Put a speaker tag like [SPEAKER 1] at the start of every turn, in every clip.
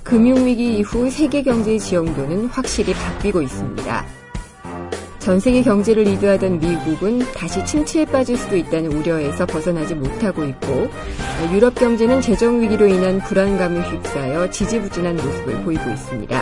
[SPEAKER 1] 금융위기 이후 세계 경제의 지형도는 확실히 바뀌고 있습니다. 전 세계 경제를 리드하던 미국은 다시 침체에 빠질 수도 있다는 우려에서 벗어나지 못하고 있고, 유럽 경제는 재정 위기로 인한 불안감을 휩싸여 지지부진한 모습을 보이고 있습니다.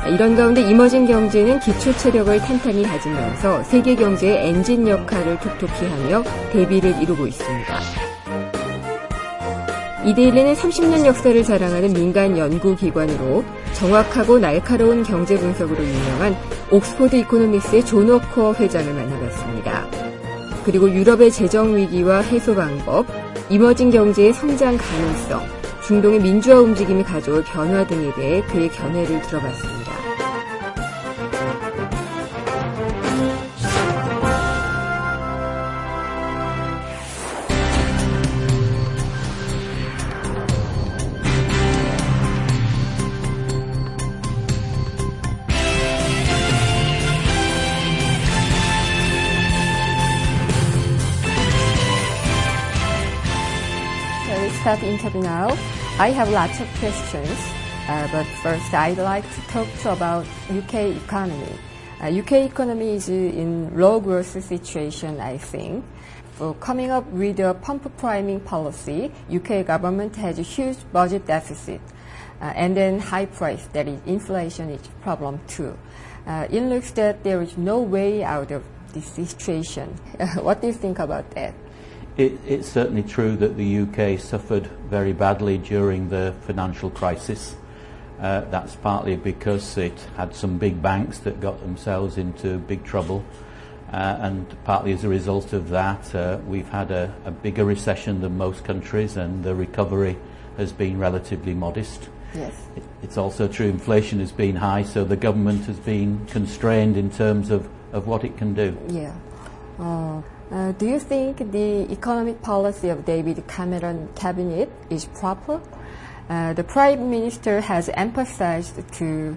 [SPEAKER 1] 이런 가운데 이머징 경제는 기초 체력을 탄탄히 다지면서 세계 경제의 엔진 역할을 톡톡히 하며 대비를 이루고 있습니다. 이데일리는 30년 역사를 자랑하는 민간 연구기관으로 정확하고 날카로운 경제 분석으로 유명한 옥스퍼드 이코노믹스의 존 워커 회장을 만나봤습니다. 그리고 유럽의 재정 위기와 해소 방법, 이머징 경제의 성장 가능성, 중동의 민주화 움직임이 가져올 변화 등에 대해 그의 견해를 들어봤습니다. Start interview now. I have lots of questions, but first I'd like to talk about UK economy. UK economy is in low growth situation, I think. For coming up with a pump priming policy, UK government has a huge budget deficit, and then high price, that is inflation is a problem too. It looks that there is no way out of this situation. What do you think about that?
[SPEAKER 2] It's certainly true that the UK suffered very badly during the financial crisis. That's partly because it had some big banks that got themselves into big trouble, and partly as a result of that we've had a bigger recession than most countries, and the recovery has been relatively modest.
[SPEAKER 1] Yes.
[SPEAKER 2] It's also true inflation has been high, so the government has been constrained in terms of what it can do.
[SPEAKER 1] Yeah. Do you think the economic policy of David Cameron cabinet is proper? The Prime Minister has emphasized to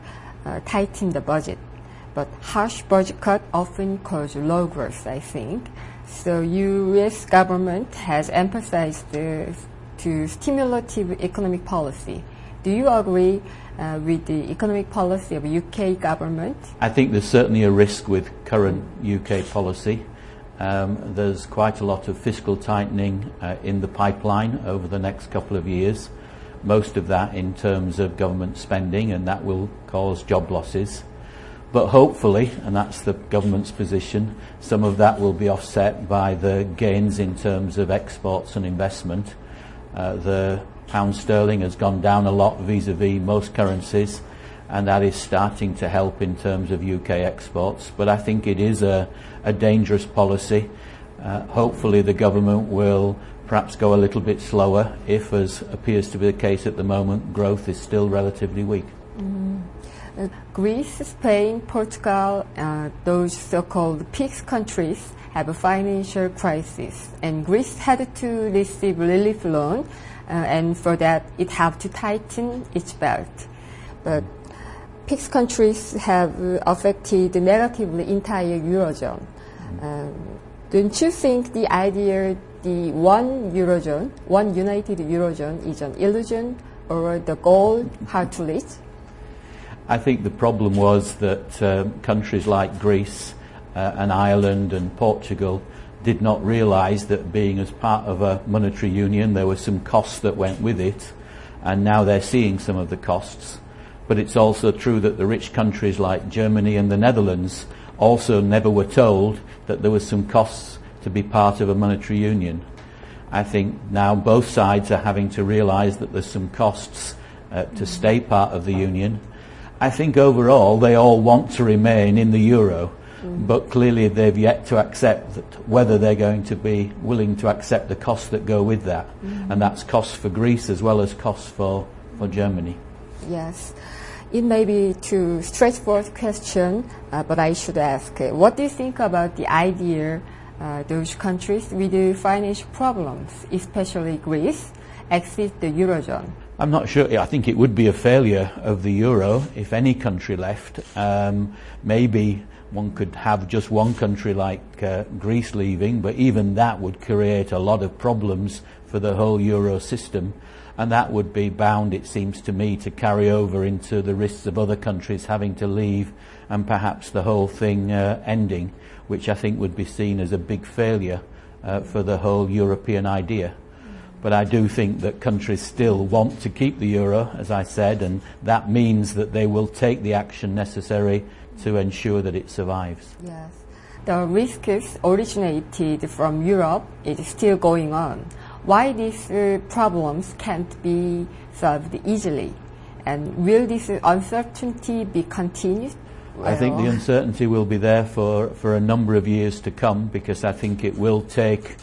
[SPEAKER 1] tighten the budget, but harsh budget cut often cause low growth, I think. So U.S. government has emphasized to stimulative economic policy. Do you agree with the economic policy of UK government?
[SPEAKER 2] I think there's certainly a risk with current UK policy. There's quite a lot of fiscal tightening in the pipeline over the next couple of years, most of that in terms of government spending, and that will cause job losses. But hopefully, and that's the government's position, some of that will be offset by the gains in terms of exports and investment. The pound sterling has gone down a lot vis-à-vis most currencies, and that is starting to help in terms of UK exports. But I think it is a dangerous policy. Hopefully the government will perhaps go a little bit slower if, as appears to be the case at the moment, growth is still relatively weak.
[SPEAKER 1] Greece, Spain, Portugal, those so-called PIGS countries have a financial crisis, and Greece had to receive relief loan, and for that it had to tighten its belt. But PIGS countries have affected negatively entire Eurozone. Don't you think the idea, the one Eurozone, one united Eurozone, is an illusion or the goal hard to reach?
[SPEAKER 2] I think the problem was that countries like Greece and Ireland and Portugal did not realise that being as part of a monetary union there were some costs that went with it, and now they're seeing some of the costs. But it's also true that the rich countries like Germany and the Netherlands also never were told that there was some costs to be part of a monetary union. I think now both sides are having to realise that there's some costs to stay part of the union. I think overall they all want to remain in the euro, but clearly they've yet to accept that whether they're going to be willing to accept the costs that go with that. And that's costs for Greece as well as costs for Germany.
[SPEAKER 1] Yes. It may be too straightforward question, but I should ask, what do you think about the idea those countries with financial problems, especially Greece, exit the Eurozone?
[SPEAKER 2] I'm not sure. I think it would be a failure of the euro if any country left. Maybe one could have just one country like Greece leaving, but even that would create a lot of problems for the whole Euro system, and that would be bound, it seems to me, to carry over into the risks of other countries having to leave and perhaps the whole thing ending, which I think would be seen as a big failure for the whole European idea. But I do think that countries still want to keep the euro, as I said, and that means that they will take the action necessary to ensure that it survives.
[SPEAKER 1] Yes. The risks originated from Europe is still going on. Why these problems can't be solved easily? And will this uncertainty be continued?
[SPEAKER 2] I think the uncertainty will be there for a number of years to come, because I think it will take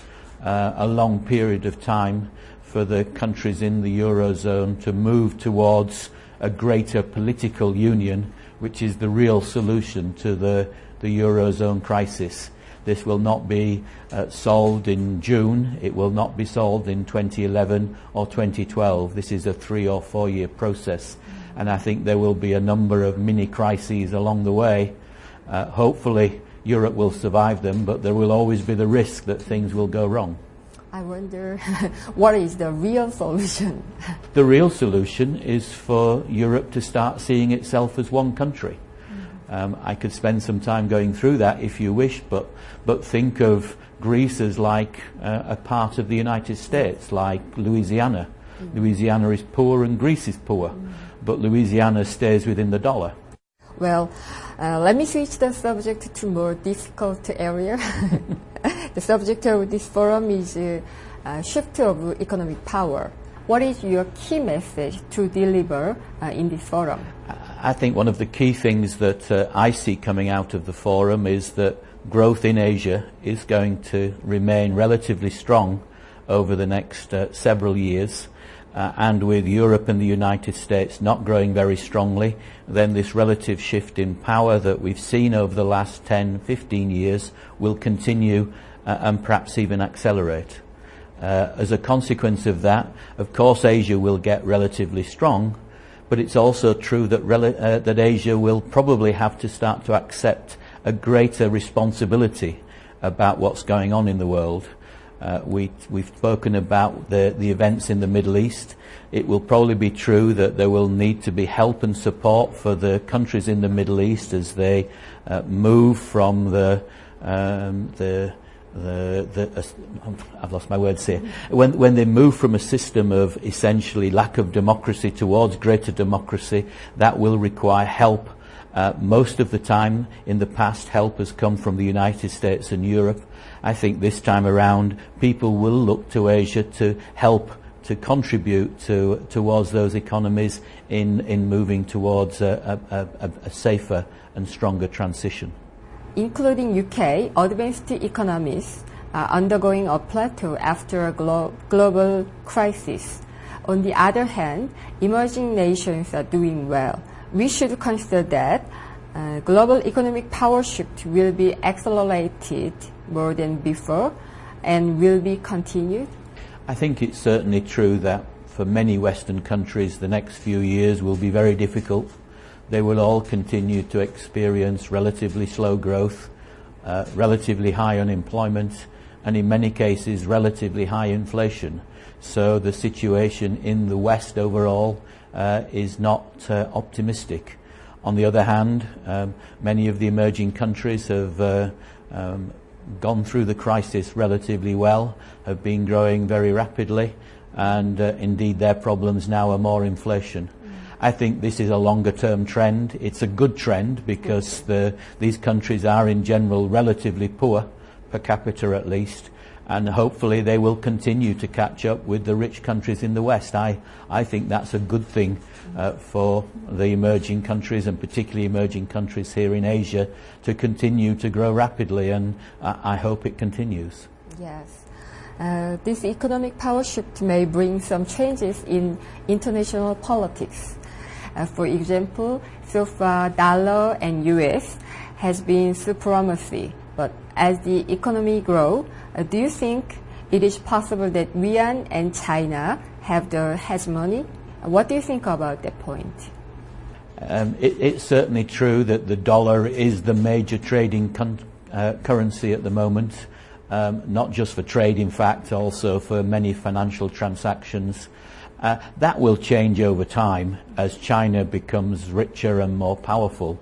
[SPEAKER 2] a long period of time for the countries in the Eurozone to move towards a greater political union, which is the real solution to the Eurozone crisis. This will not be solved in June, it will not be solved in 2011 or 2012. This is a 3 or 4 year process, and I think there will be a number of mini crises along the way. Hopefully Europe will survive them, but there will always be the risk that things will go wrong.
[SPEAKER 1] I wonder what is the real solution?
[SPEAKER 2] The real solution is for Europe to start seeing itself as one country. I could spend some time going through that if you wish, but think of Greece as like a part of the United States, like Louisiana. Louisiana is poor and Greece is poor, but Louisiana stays within the dollar.
[SPEAKER 1] Well, let me switch the subject to more difficult area. The subject of this forum is shift of economic power. What is your key message to deliver in this forum?
[SPEAKER 2] I think one of the key things that I see coming out of the forum is that growth in Asia is going to remain relatively strong over the next several years. And with Europe and the United States not growing very strongly, then this relative shift in power that we've seen over the last 10, 15 years will continue and perhaps even accelerate. As a consequence of that, of course, Asia will get relatively strong, but it's also true that that Asia will probably have to start to accept a greater responsibility about what's going on in the world. We've spoken about the events in the Middle East. It will probably be true that there will need to be help and support for the countries in the Middle East as they move from I've lost my words here. When they move from a system of essentially lack of democracy towards greater democracy, that will require help. Most of the time in the past, help has come from the United States and Europe. I think this time around, people will look to Asia to help to contribute towards those economies in moving towards a safer and stronger transition.
[SPEAKER 1] Including UK, advanced economies are undergoing a plateau after a global crisis. On the other hand, emerging nations are doing well. We should consider that global economic power shift will be accelerated more than before and will be continued.
[SPEAKER 2] I think it's certainly true that for many Western countries the next few years will be very difficult. They will all continue to experience relatively slow growth, relatively high unemployment, and in many cases relatively high inflation. So the situation in the West overall is not optimistic. On the other hand, many of the emerging countries have gone through the crisis relatively well, have been growing very rapidly, and indeed their problems now are more inflation. I think this is a longer term trend. It's a good trend because these countries are in general relatively poor, per capita at least, and hopefully they will continue to catch up with the rich countries in the West. I think that's a good thing for the emerging countries, and particularly emerging countries here in Asia, to continue to grow rapidly, and I hope it continues.
[SPEAKER 1] Yes. This economic power shift may bring some changes in international politics. For example, so far dollar and US has been supremacy, but as the economy grows, do you think it is possible that yuan and China have the hegemony? What do you think about that point?
[SPEAKER 2] It's certainly true that the dollar is the major trading currency at the moment, not just for trade, in fact, also for many financial transactions. That will change over time as China becomes richer and more powerful,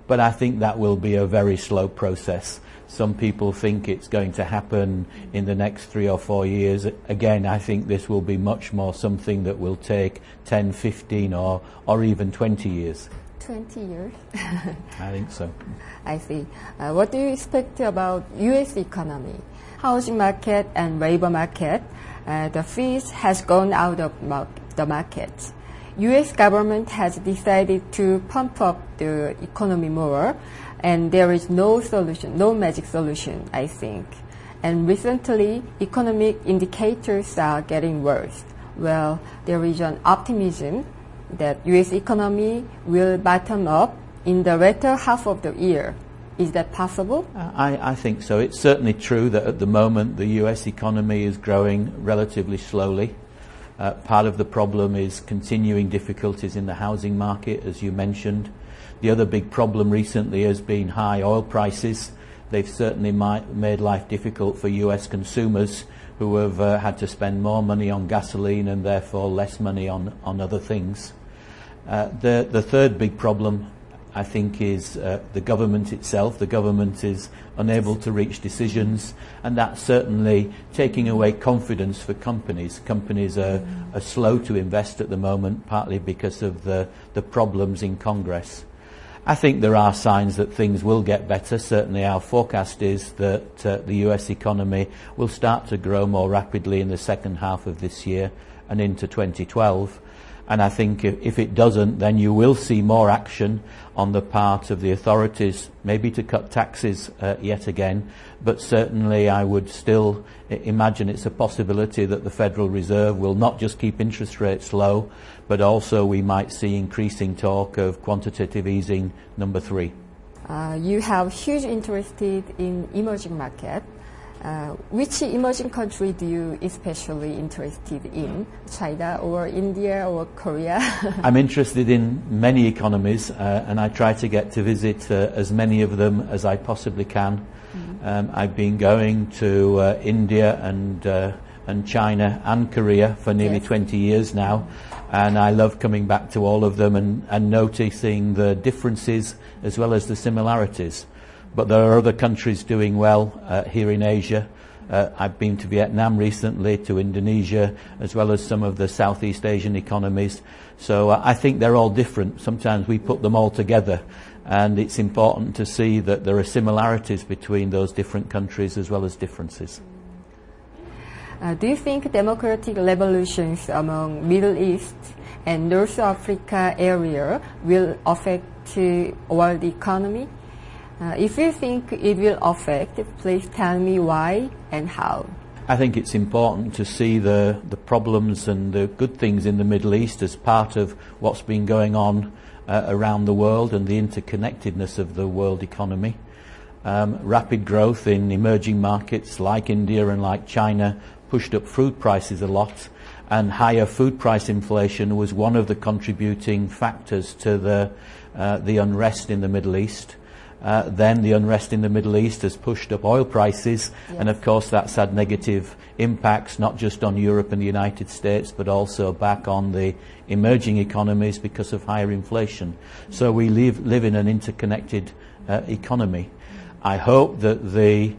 [SPEAKER 2] but I think that will be a very slow process. Some people think it's going to happen in the next 3 or 4 years. Again, I think this will be much more something that will take 10, 15 or even 20 years.
[SPEAKER 1] 20 years?
[SPEAKER 2] I think so.
[SPEAKER 1] I see. What do you expect about U.S. economy? Housing market and labor market, the fees has gone out of the market. U.S. government has decided to pump up the economy more, and there is no solution, no magic solution, I think. And recently, economic indicators are getting worse. Well, there is an optimism that U.S. economy will bottom up in the latter half of the year. Is that possible?
[SPEAKER 2] I think so. It's certainly true that at the moment the U.S. economy is growing relatively slowly. Part of the problem is continuing difficulties in the housing market, as you mentioned. The other big problem recently has been high oil prices. They've certainly made life difficult for U.S. consumers who have had to spend more money on gasoline and therefore less money on other things. The third big problem, I think, is the government itself. The government is unable to reach decisions, and that's certainly taking away confidence for companies. Companies are slow to invest at the moment, partly because of the problems in Congress. I think there are signs that things will get better. Certainly our forecast is that the US economy will start to grow more rapidly in the second half of this year and into 2012. And I think if it doesn't, then you will see more action on the part of the authorities, maybe to cut taxes yet again. But certainly I would still imagine it's a possibility that the Federal Reserve will not just keep interest rates low, but also we might see increasing talk of quantitative easing number 3.
[SPEAKER 1] You have huge interest in emerging market. Which emerging country do you especially interested in? China or India or Korea?
[SPEAKER 2] I'm interested in many economies, and I try to get to visit as many of them as I possibly can. I've been going to India and China and Korea for nearly 20 years now, and I love coming back to all of them and noticing the differences as well as the similarities. But there are other countries doing well here in Asia. I've been to Vietnam recently, to Indonesia, as well as some of the Southeast Asian economies. So I think they're all different. Sometimes we put them all together, and it's important to see that there are similarities between those different countries as well as differences.
[SPEAKER 1] Do you think democratic revolutions among Middle East and North Africa area will affect world economy? If you think it will affect, please tell me why and how.
[SPEAKER 2] I think it's important to see the problems and the good things in the Middle East as part of what's been going on around the world and the interconnectedness of the world economy. Rapid growth in emerging markets like India and like China pushed up food prices a lot, and higher food price inflation was one of the contributing factors to the unrest in the Middle East. Then the unrest in the Middle East has pushed up oil prices, and of course that's had negative impacts not just on Europe and the United States, but also back on the emerging economies because of higher inflation. So we live in an interconnected economy. I hope that the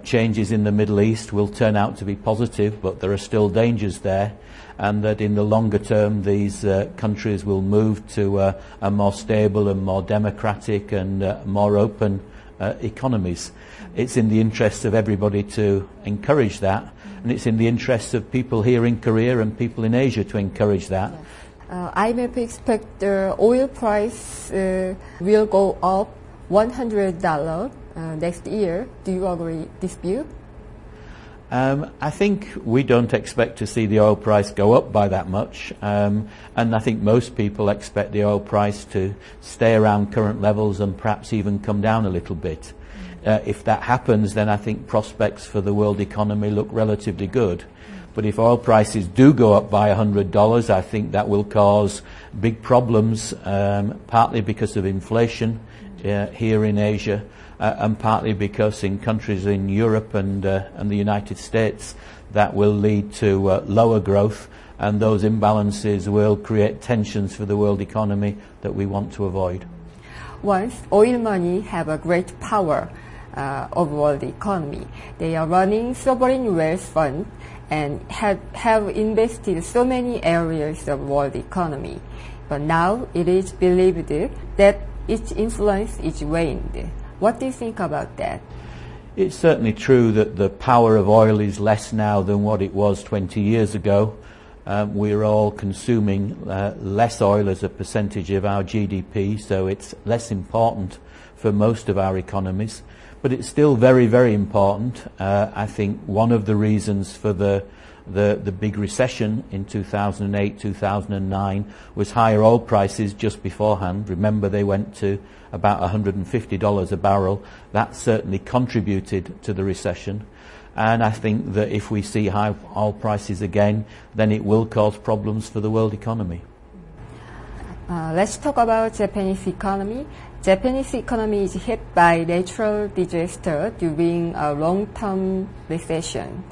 [SPEAKER 2] changes in the Middle East will turn out to be positive, but there are still dangers there, and that in the longer term these countries will move to a more stable and more democratic and more open economies. It's in the interest of everybody to encourage that, and it's in the interest of people here in Korea and people in Asia to encourage that.
[SPEAKER 1] IMF expect the oil price will go up $100 next year. Do you agree, dispute?
[SPEAKER 2] I think we don't expect to see the oil price go up by that much, and I think most people expect the oil price to stay around current levels and perhaps even come down a little bit. If that happens, then I think prospects for the world economy look relatively good. But if oil prices do go up by $100, I think that will cause big problems, partly because of inflation here in Asia, and partly because in countries in Europe and the United States that will lead to lower growth, and those imbalances will create tensions for the world economy that we want to avoid.
[SPEAKER 1] Once oil money have a great power over world economy, they are running sovereign wealth fund and have invested so many areas of world economy. But now it is believed that its influence is waned. What do you think about that?
[SPEAKER 2] It's certainly true that the power of oil is less now than what it was 20 years ago. We're all consuming less oil as a percentage of our GDP, so it's less important for most of our economies. But it's still very, very important. I think one of the reasons for the big recession in 2008, 2009 was higher oil prices just beforehand. Remember, they went to about $150 a barrel. That certainly contributed to the recession. And I think that if we see high oil prices again, then it will cause problems for the world economy.
[SPEAKER 1] Let's talk about Japanese economy. Japanese economy is hit by natural disaster during a long-term recession.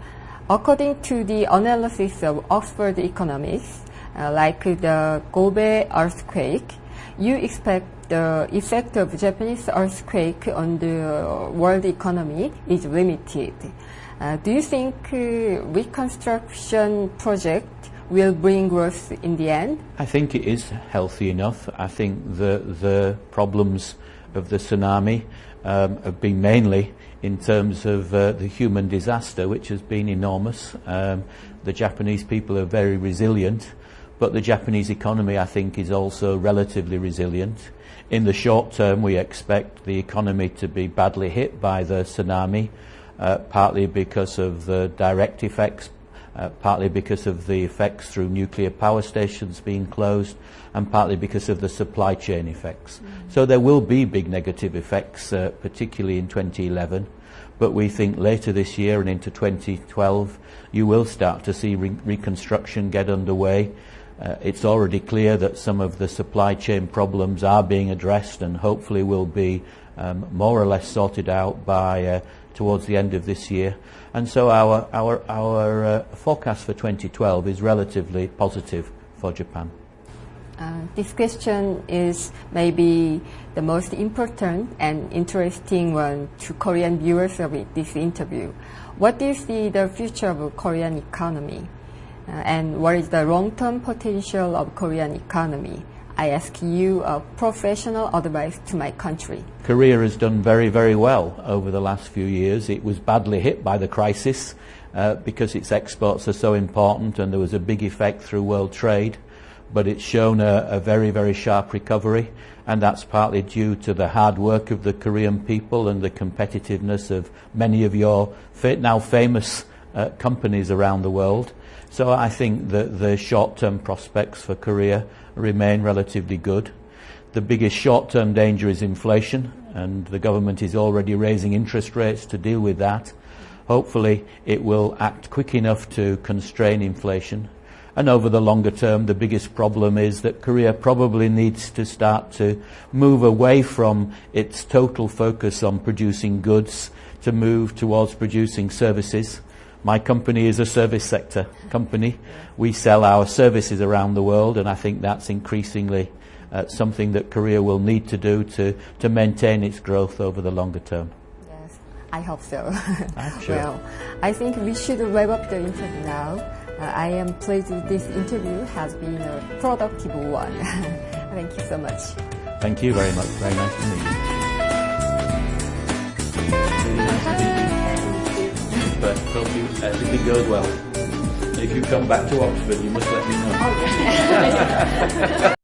[SPEAKER 1] According to the analysis of Oxford economists, like the Kobe earthquake, you expect the effect of Japanese earthquake on the world economy is limited. Do you think reconstruction project will bring growth in the end? I
[SPEAKER 2] think it is healthy enough. I think the problems of the tsunami have been mainly in terms of the human disaster, which has been enormous. The Japanese people are very resilient, but the Japanese economy, I think, is also relatively resilient. In the short term, we expect the economy to be badly hit by the tsunami, partly because of the direct effects, partly because of the effects through nuclear power stations being closed, and partly because of the supply chain effects. So there will be big negative effects, particularly in 2011, but we think later this year and into 2012 you will start to see reconstruction get underway. It's already clear that some of the supply chain problems are being addressed and hopefully will be more or less sorted out by towards the end of this year. And so our forecast for 2012 is relatively positive for Japan.
[SPEAKER 1] This question is maybe the most important and interesting one to Korean viewers of this interview. What do you see the future of Korean economy? And what is the long-term potential of Korean economy? I ask you a professional advice to my country.
[SPEAKER 2] Korea has done very, very well over the last few years. It was badly hit by the crisis because its exports are so important and there was a big effect through world trade. But it's shown a very, very sharp recovery, and that's partly due to the hard work of the Korean people and the competitiveness of many of your now famous companies around the world. So I think that the short-term prospects for Korea remain relatively good. The biggest short-term danger is inflation, and the government is already raising interest rates to deal with that. Hopefully it will act quick enough to constrain inflation. And over the longer term, the biggest problem is that Korea probably needs to start to move away from its total focus on producing goods to move towards producing services. My company is a service sector company. We sell our services around the world, and I think that's increasingly something that Korea will need to do to maintain its growth over the longer term.
[SPEAKER 1] Yes, I hope so.
[SPEAKER 2] I'm sure.
[SPEAKER 1] Well, I think we should wrap up the interview now. I am pleased this interview has been a productive one. Thank you so much.
[SPEAKER 2] Thank you very much. Very nice to meet you. But hope everything goes well. If you come back to Oxford, you must let me know.